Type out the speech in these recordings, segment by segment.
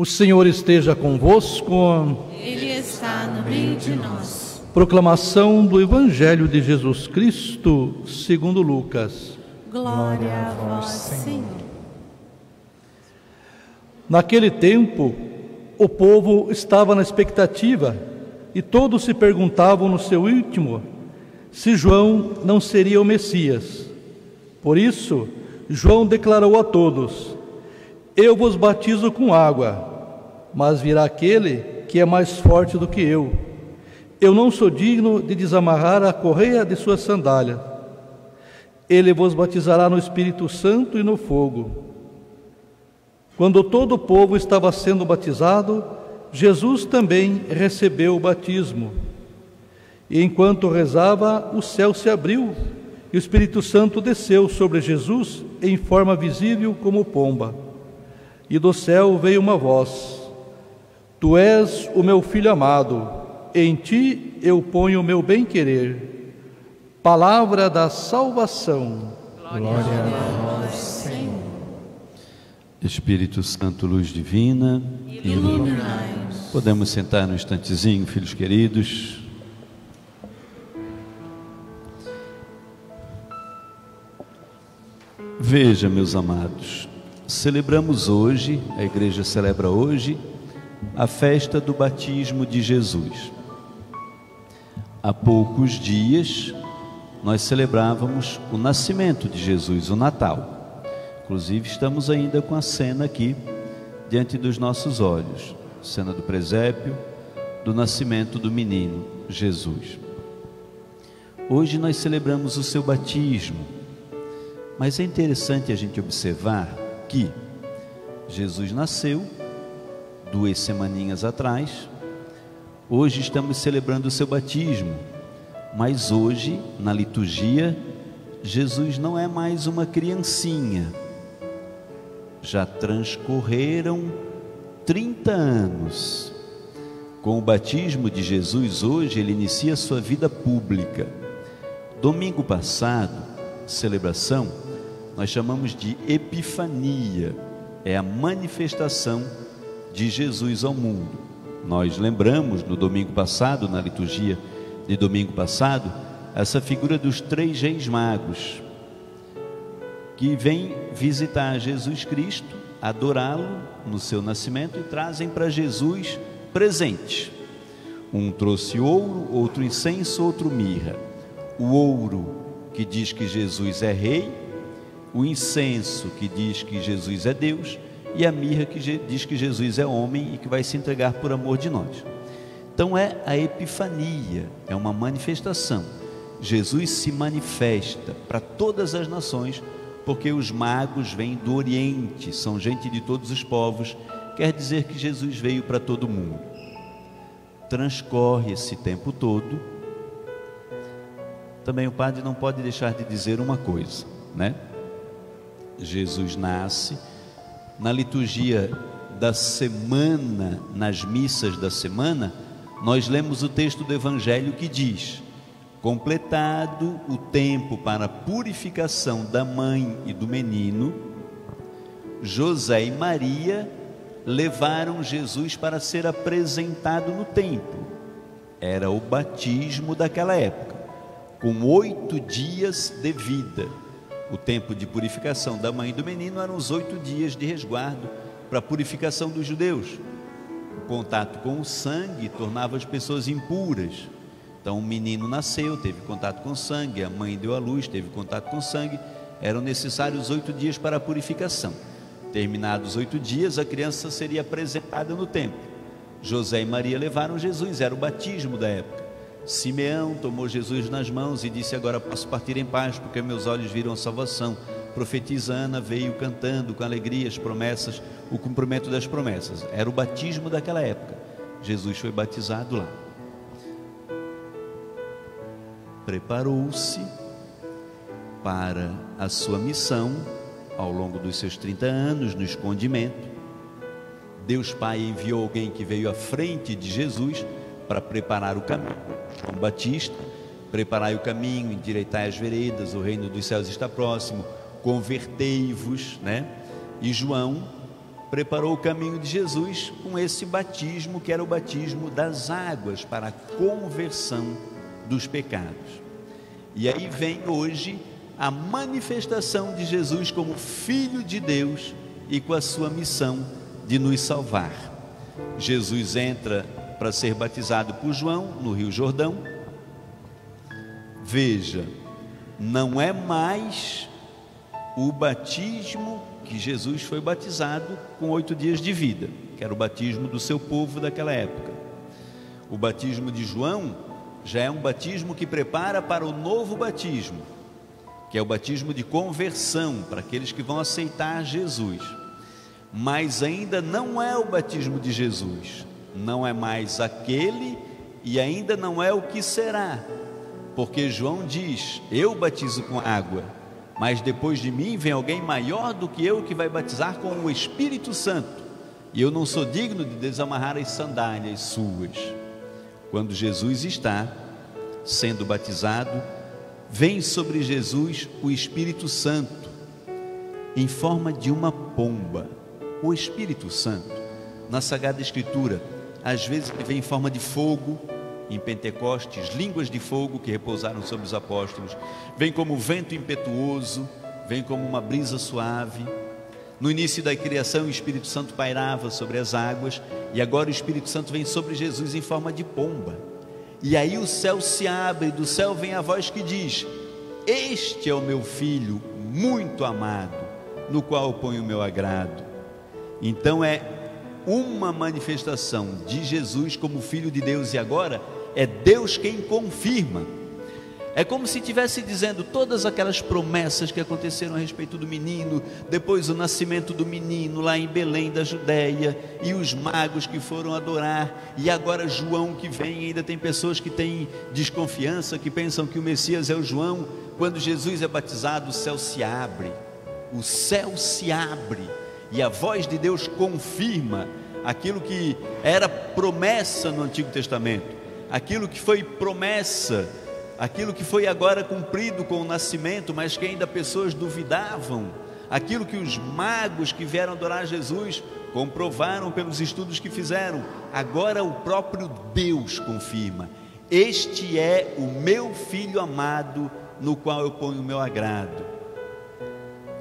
O Senhor esteja convosco. Ele está no meio de nós. Proclamação do Evangelho de Jesus Cristo, segundo Lucas. Glória a vós, Senhor. Naquele tempo, o povo estava na expectativa e todos se perguntavam no seu íntimo se João não seria o Messias. Por isso, João declarou a todos: Eu vos batizo com água, mas virá aquele que é mais forte do que eu. Eu não sou digno de desamarrar a correia de sua sandália. Ele vos batizará no Espírito Santo e no fogo. Quando todo o povo estava sendo batizado, Jesus também recebeu o batismo. E enquanto rezava, o céu se abriu e o Espírito Santo desceu sobre Jesus em forma visível como pomba. E do céu veio uma voz: Tu és o meu Filho amado, em ti eu ponho o meu bem-querer. Palavra da salvação. Glória a vós, Senhor. Espírito Santo, luz divina, Iluminai-nos. Podemos sentar no instantezinho, filhos queridos. Veja, meus amados, celebramos hoje, a igreja celebra hoje, a festa do batismo de Jesus. Há poucos dias, nós celebrávamos o nascimento de Jesus, o Natal. Inclusive, estamos ainda com a cena aqui, diante dos nossos olhos. Cena do presépio, do nascimento do menino Jesus. Hoje nós celebramos o seu batismo. Mas é interessante a gente observar que Jesus nasceu 2 semaninhas atrás. Hoje estamos celebrando o seu batismo. Mas hoje, na liturgia, Jesus não é mais uma criancinha. Já transcorreram 30 anos. Com o batismo de Jesus, hoje ele inicia sua vida pública. Domingo passado, celebração, nós chamamos de Epifania. É a manifestação de Jesus ao mundo. Nós lembramos no domingo passado, na liturgia de domingo passado, essa figura dos 3 reis magos, que vêm visitar Jesus Cristo, adorá-lo no seu nascimento e trazem para Jesus presentes. Um trouxe ouro, outro incenso, outro mirra. O ouro que diz que Jesus é rei, o incenso que diz que Jesus é Deus, e a mirra que diz que Jesus é homem e que vai se entregar por amor de nós. Então é a Epifania, é uma manifestação. Jesus se manifesta para todas as nações, porque os magos vêm do Oriente, são gente de todos os povos, quer dizer que Jesus veio para todo mundo. Transcorre esse tempo todo. Também o padre não pode deixar de dizer uma coisa, né? Jesus nasce. Na liturgia da semana, nas missas da semana, nós lemos o texto do Evangelho que diz: completado o tempo para a purificação da mãe e do menino, José e Maria levaram Jesus para ser apresentado no templo. Era o batismo daquela época, com 8 dias de vida. O tempo de purificação da mãe e do menino eram os 8 dias de resguardo para a purificação dos judeus. O contato com o sangue tornava as pessoas impuras. Então o menino nasceu, teve contato com sangue, a mãe deu à luz, teve contato com sangue. Eram necessários 8 dias para a purificação. Terminados 8 dias, a criança seria apresentada no templo. José e Maria levaram Jesus, era o batismo da época. Simeão tomou Jesus nas mãos e disse: agora posso partir em paz, porque meus olhos viram a salvação. Profetisa Ana veio cantando com alegria as promessas, o cumprimento das promessas. Era o batismo daquela época. Jesus foi batizado lá. Preparou-se para a sua missão ao longo dos seus 30 anos no escondimento. Deus Pai enviou alguém que veio à frente de Jesus para preparar o caminho. João Batista: preparai o caminho, endireitai as veredas, o reino dos céus está próximo, convertei-vos, né? E João preparou o caminho de Jesus com esse batismo, que era o batismo das águas, para a conversão dos pecados. E aí vem hoje a manifestação de Jesus como Filho de Deus e com a sua missão de nos salvar. Jesus entra para ser batizado por João no Rio Jordão. Veja, não é mais o batismo que Jesus foi batizado com 8 dias de vida, que era o batismo do seu povo daquela época. O batismo de João já é um batismo que prepara para o novo batismo, que é o batismo de conversão, para aqueles que vão aceitar Jesus. Mas ainda não é o batismo de Jesus, não é mais aquele e ainda não é o que será, porque João diz: eu batizo com água, mas depois de mim vem alguém maior do que eu, que vai batizar com o Espírito Santo, e eu não sou digno de desamarrar as sandálias suas. Quando Jesus está sendo batizado, vem sobre Jesus o Espírito Santo em forma de uma pomba. O Espírito Santo, na Sagrada Escritura, às vezes ele vem em forma de fogo. Em Pentecostes, línguas de fogo que repousaram sobre os apóstolos, vem como vento impetuoso, vem como uma brisa suave. No início da criação, o Espírito Santo pairava sobre as águas, e agora o Espírito Santo vem sobre Jesus em forma de pomba. E aí o céu se abre, e do céu vem a voz que diz: este é o meu Filho muito amado, no qual eu ponho o meu agrado. Então é uma manifestação de Jesus como Filho de Deus, e agora é Deus quem confirma. É como se estivesse dizendo todas aquelas promessas que aconteceram a respeito do menino, depois o nascimento do menino lá em Belém da Judéia, e os magos que foram adorar, e agora João que vem. Ainda tem pessoas que têm desconfiança, que pensam que o Messias é o João. Quando Jesus é batizado, o céu se abre, e a voz de Deus confirma aquilo que era promessa no Antigo Testamento, aquilo que foi promessa, aquilo que foi agora cumprido com o nascimento, mas que ainda pessoas duvidavam, aquilo que os magos que vieram adorar Jesus comprovaram pelos estudos que fizeram. Agora o próprio Deus confirma: este é o meu Filho amado, no qual eu ponho o meu agrado.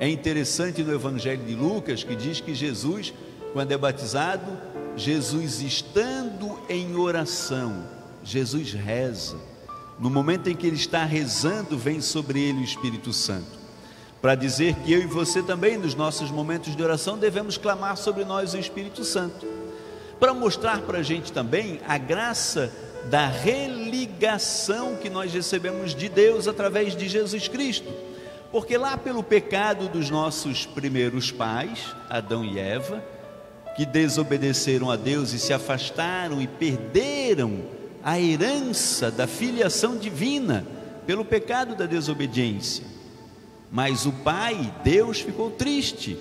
É interessante no Evangelho de Lucas, que diz que Jesus, quando é batizado, Jesus estando em oração, Jesus reza. No momento em que ele está rezando, vem sobre ele o Espírito Santo, para dizer que eu e você também, nos nossos momentos de oração, devemos clamar sobre nós o Espírito Santo, para mostrar para a gente também a graça da religação que nós recebemos de Deus através de Jesus Cristo. Porque lá pelo pecado dos nossos primeiros pais, Adão e Eva, que desobedeceram a Deus e se afastaram e perderam a herança da filiação divina pelo pecado da desobediência. Mas o Pai, Deus, ficou triste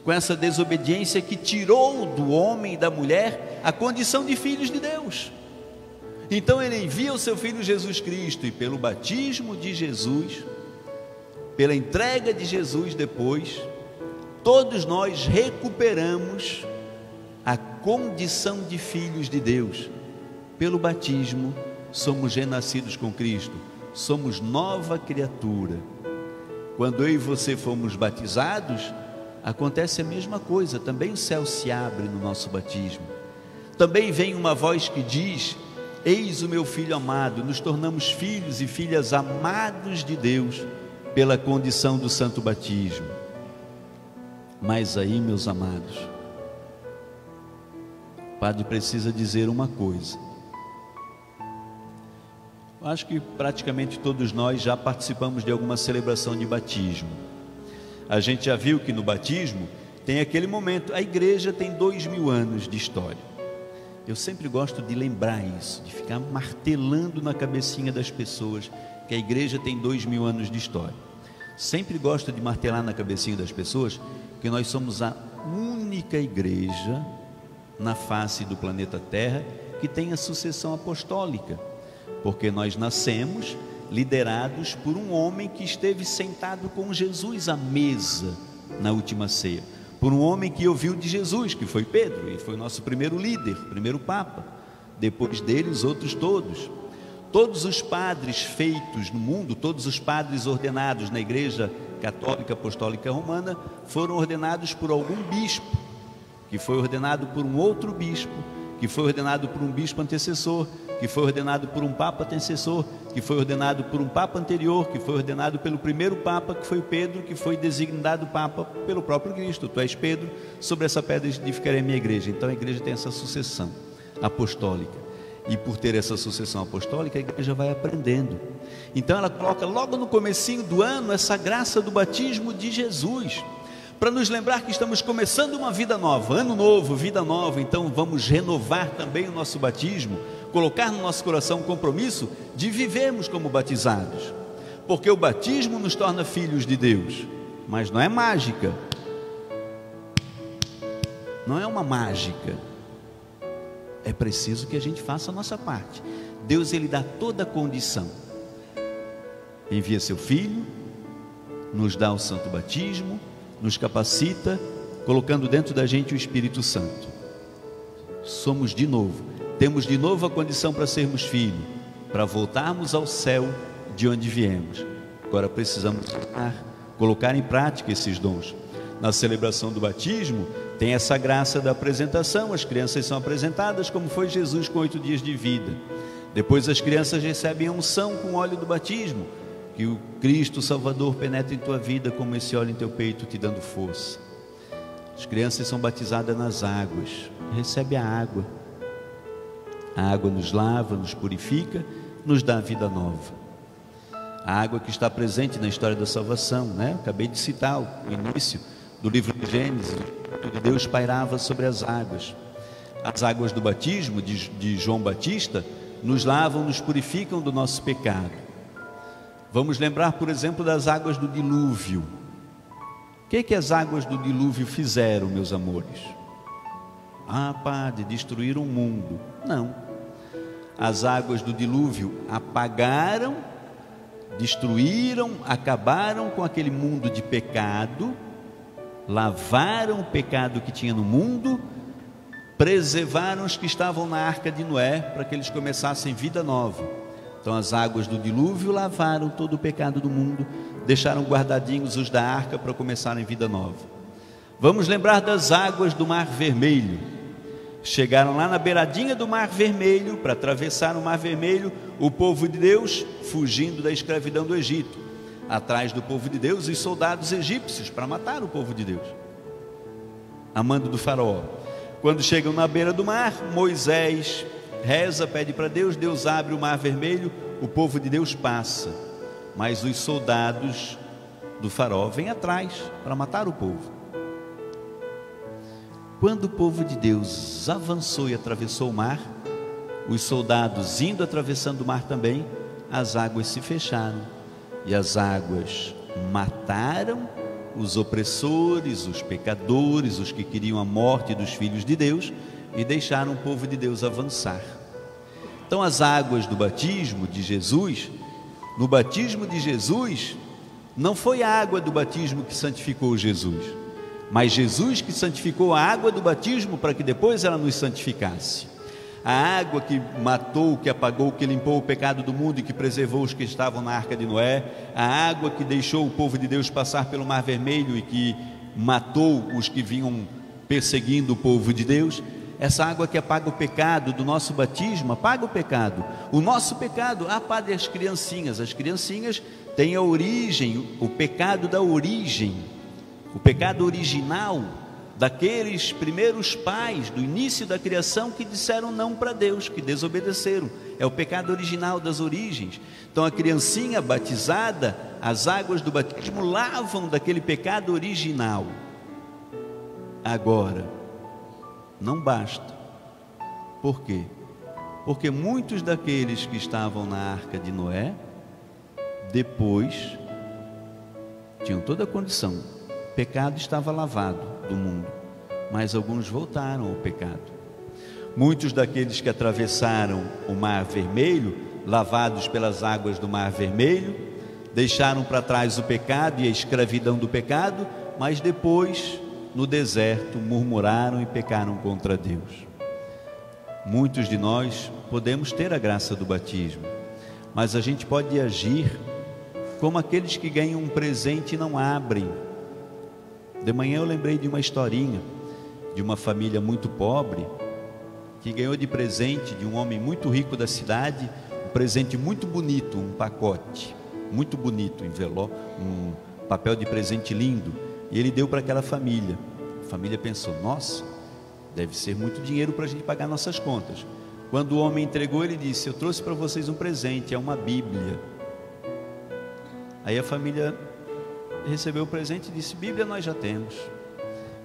com essa desobediência que tirou do homem e da mulher a condição de filhos de Deus. Então ele envia o seu Filho Jesus Cristo, e pelo batismo de Jesus, pela entrega de Jesus depois, todos nós recuperamos a condição de filhos de Deus. Pelo batismo somos renascidos com Cristo, somos nova criatura. Quando eu e você fomos batizados, acontece a mesma coisa, também o céu se abre no nosso batismo. Também vem uma voz que diz: eis o meu Filho amado. Nos tornamos filhos e filhas amados de Deus pela condição do santo batismo. Mas aí, meus amados, o padre precisa dizer uma coisa. Acho que praticamente todos nós já participamos de alguma celebração de batismo. A gente já viu que no batismo tem aquele momento. A igreja tem 2000 anos de história. Eu sempre gosto de lembrar isso, de ficar martelando na cabecinha das pessoas que a igreja tem 2000 anos de história. Sempre gosto de martelar na cabecinha das pessoas que nós somos a única igreja na face do planeta Terra que tem a sucessão apostólica, porque nós nascemos liderados por um homem que esteve sentado com Jesus à mesa na última ceia. por um homem que ouviu de Jesus, que foi Pedro, e foi o nosso primeiro líder, primeiro Papa. Depois dele, os outros todos. Todos os padres feitos no mundo, todos os padres ordenados na Igreja Católica Apostólica Romana, foram ordenados por algum bispo, que foi ordenado por um outro bispo, que foi ordenado por um bispo antecessor, que foi ordenado por um papa antecessor, que foi ordenado por um papa anterior, que foi ordenado pelo primeiro papa, que foi Pedro, que foi designado papa pelo próprio Cristo. Tu és Pedro, sobre essa pedra edificarei a minha igreja. Então a igreja tem essa sucessão apostólica, e por ter essa sucessão apostólica, a igreja vai aprendendo. Então ela coloca logo no comecinho do ano essa graça do batismo de Jesus, para nos lembrar que estamos começando uma vida nova, ano novo, vida nova. Então vamos renovar também o nosso batismo, colocar no nosso coração um compromisso de vivermos como batizados, porque o batismo nos torna filhos de Deus, mas não é mágica, não é uma mágica, é preciso que a gente faça a nossa parte. Deus, Ele dá toda a condição, envia seu Filho, nos dá o santo batismo, nos capacita, colocando dentro da gente o Espírito Santo. Somos de novo, temos de novo a condição para sermos filhos, para voltarmos ao céu de onde viemos. Agora precisamos colocar em prática esses dons. Na celebração do batismo tem essa graça da apresentação. As crianças são apresentadas como foi Jesus com 8 dias de vida. Depois as crianças recebem a unção com o óleo do batismo, que o Cristo Salvador penetre em tua vida como esse óleo em teu peito, te dando força. As crianças são batizadas nas águas, recebe a água nos lava, nos purifica, nos dá a vida nova. A água que está presente na história da salvação, né? Acabei de citar o início do livro de Gênesis, que Deus pairava sobre as águas. As águas do batismo de João Batista nos lavam, nos purificam do nosso pecado. Vamos lembrar, por exemplo, das águas do dilúvio. O que as águas do dilúvio fizeram, meus amores? Padre, destruíram o mundo. Não. As águas do dilúvio apagaram, destruíram, acabaram com aquele mundo de pecado, lavaram o pecado que tinha no mundo, preservaram os que estavam na arca de Noé, para que eles começassem vida nova. Então as águas do dilúvio lavaram todo o pecado do mundo, deixaram guardadinhos os da arca para começarem vida nova. Vamos lembrar das águas do Mar Vermelho. Chegaram lá na beiradinha do Mar Vermelho, para atravessar o Mar Vermelho, o povo de Deus fugindo da escravidão do Egito. Atrás do povo de Deus, os soldados egípcios, para matar o povo de Deus, a mando do faraó. Quando chegam na beira do mar, Moisés reza, pede para Deus, Deus abre o Mar Vermelho, o povo de Deus passa, mas os soldados do faraó vêm atrás para matar o povo. Quando o povo de Deus avançou e atravessou o mar, os soldados indo atravessando o mar também, as águas se fecharam, e as águas mataram os opressores, os pecadores, os que queriam a morte dos filhos de Deus, e deixaram o povo de Deus avançar. Então as águas do batismo de Jesus, no batismo de Jesus, não foi a água do batismo que santificou Jesus, mas Jesus que santificou a água do batismo para que depois ela nos santificasse. A água que matou, que apagou, que limpou o pecado do mundo e que preservou os que estavam na arca de Noé, a água que deixou o povo de Deus passar pelo Mar Vermelho e que matou os que vinham perseguindo o povo de Deus. Essa água que apaga o pecado do nosso batismo, apaga o pecado, o nosso pecado. Padre, as criancinhas têm a origem, o pecado da origem, o pecado original daqueles primeiros pais do início da criação que disseram não para Deus, que desobedeceram. É o pecado original das origens. Então a criancinha batizada, as águas do batismo lavam daquele pecado original. Agora, não basta. Por quê? Porque muitos daqueles que estavam na arca de Noé, depois, tinham toda a condição, o pecado estava lavado do mundo, mas alguns voltaram ao pecado. Muitos daqueles que atravessaram o Mar Vermelho, lavados pelas águas do Mar Vermelho, deixaram para trás o pecado e a escravidão do pecado, mas depois no deserto murmuraram e pecaram contra Deus. Muitos de nós podemos ter a graça do batismo, mas a gente pode agir como aqueles que ganham um presente e não abrem. De manhã eu lembrei de uma historinha de uma família muito pobre que ganhou de presente de um homem muito rico da cidade um presente muito bonito, um pacote muito bonito, um papel de presente lindo, e ele deu para aquela família. A família pensou: nossa, deve ser muito dinheiro para a gente pagar nossas contas. Quando o homem entregou, ele disse: eu trouxe para vocês um presente, é uma Bíblia. Aí a família recebeu o presente e disse: Bíblia nós já temos,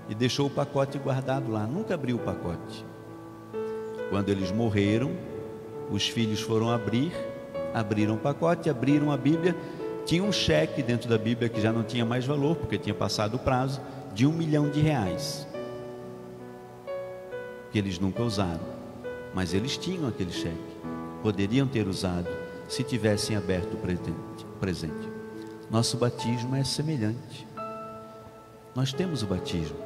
e deixou o pacote guardado lá, nunca abriu o pacote. Quando eles morreram, os filhos foram abriram o pacote, abriram a Bíblia, tinha um cheque dentro da Bíblia que já não tinha mais valor, porque tinha passado o prazo, de R$1 milhão, que eles nunca usaram, mas eles tinham aquele cheque, poderiam ter usado se tivessem aberto o presente. Nosso batismo é semelhante. Nós temos o batismo.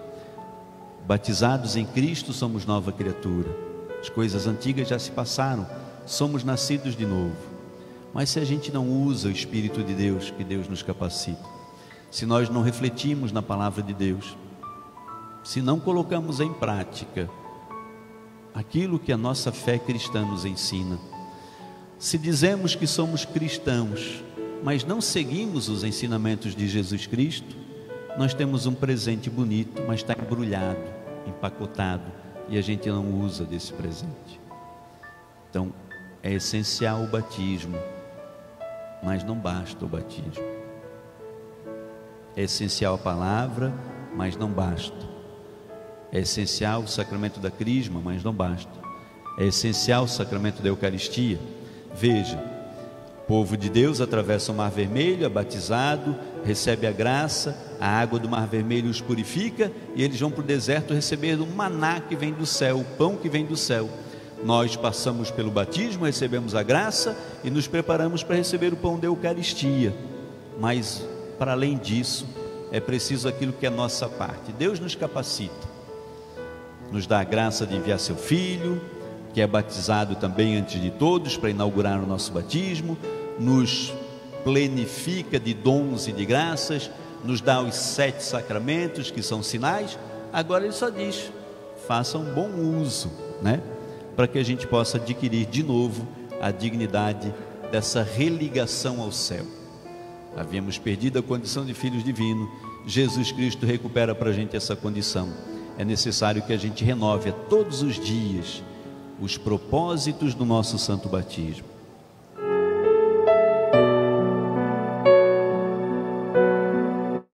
Batizados em Cristo, somos nova criatura. As coisas antigas já se passaram, somos nascidos de novo. Mas se a gente não usa o Espírito de Deus, que Deus nos capacita, se nós não refletimos na palavra de Deus, se não colocamos em prática aquilo que a nossa fé cristã nos ensina, se dizemos que somos cristãos, mas não seguimos os ensinamentos de Jesus Cristo, nós temos um presente bonito, mas está embrulhado, empacotado, e a gente não usa desse presente. Então, é essencial o batismo, mas não basta o batismo. É essencial a palavra, mas não basta. É essencial o sacramento da crisma, mas não basta. É essencial o sacramento da Eucaristia. Veja, o povo de Deus atravessa o Mar Vermelho, é batizado, recebe a graça, a água do Mar Vermelho os purifica, e eles vão para o deserto receber um maná que vem do céu, o pão que vem do céu. Nós passamos pelo batismo, recebemos a graça e nos preparamos para receber o pão da Eucaristia. Mas, para além disso, é preciso aquilo que é nossa parte. Deus nos capacita, nos dá a graça de enviar seu Filho, que é batizado também antes de todos, para inaugurar o nosso batismo, nos plenifica de dons e de graças, nos dá os 7 sacramentos, que são sinais. Agora ele só diz: façam um bom uso, né? Para que a gente possa adquirir de novo a dignidade dessa religação ao céu. Havíamos perdido a condição de filhos divinos, Jesus Cristo recupera para a gente essa condição. É necessário que a gente renove a todos os dias os propósitos do nosso santo batismo.